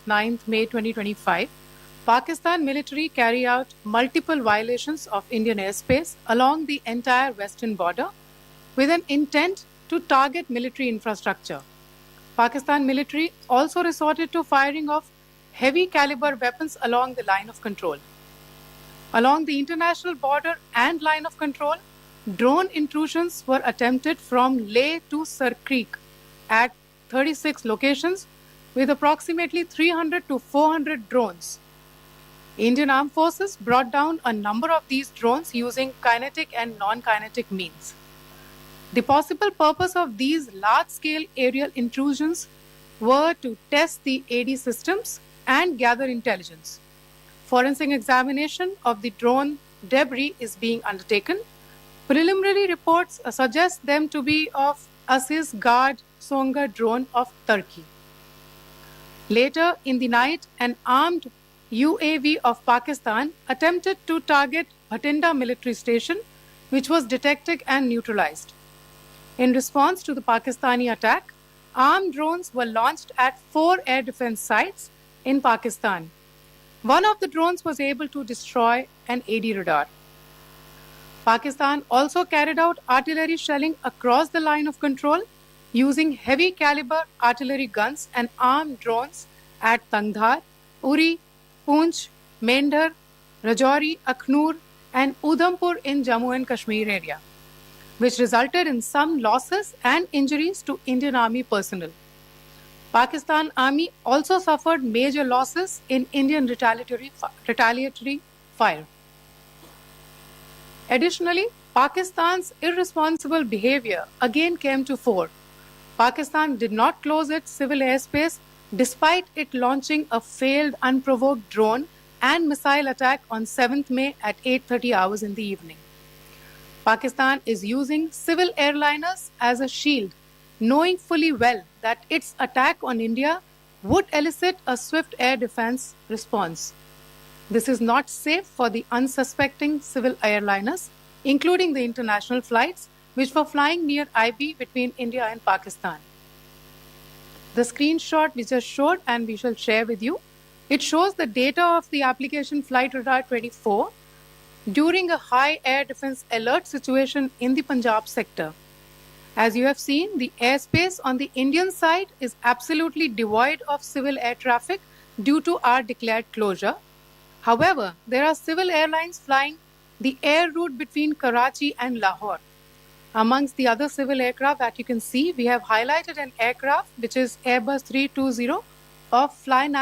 9th May 2025, Pakistan military carry out multiple violations of Indian airspace along the entire western border with an intent to target military infrastructure. Pakistan military also resorted to firing of heavy caliber weapons along the line of control. Along the international border and line of control, drone intrusions were attempted from Leh to Sir Creek at 36 locations with approximately 300 to 400 drones. Indian Armed Forces brought down a number of these drones using kinetic and non-kinetic means. The possible purpose of these large-scale aerial intrusions were to test the AD systems and gather intelligence. Forensic examination of the drone debris is being undertaken. Preliminary reports suggest them to be of Aziz Guard Songa drone of Turkey. Later in the night, an armed UAV of Pakistan attempted to target Bhatinda military station, which was detected and neutralized. In response to the Pakistani attack, armed drones were launched at 4 air defense sites in Pakistan. One of the drones was able to destroy an AD radar. Pakistan also carried out artillery shelling across the line of control using heavy caliber artillery guns and armed drones at Tangdhar, Uri, Poonch, Mendhar, Rajouri, Akhnur and Udhampur in Jammu and Kashmir area, which resulted in some losses and injuries to Indian Army personnel. Pakistan Army also suffered major losses in Indian retaliatory fire. Additionally, Pakistan's irresponsible behavior again came to fore. Pakistan did not close its civil airspace despite it launching a failed unprovoked drone and missile attack on 7th May at 8:30 hours in the evening. Pakistan is using civil airliners as a shield, knowing fully well that its attack on India would elicit a swift air defense response. This is not safe for the unsuspecting civil airliners, including the international flights which were flying near IB between India and Pakistan. The screenshot we just showed and we shall share with you, it shows the data of the application Flight Radar 24 during a high air defense alert situation in the Punjab sector. As you have seen, the airspace on the Indian side is absolutely devoid of civil air traffic due to our declared closure. However, there are civil airlines flying the air route between Karachi and Lahore. Amongst the other civil aircraft that you can see, we have highlighted an aircraft which is Airbus 320 of Flynas.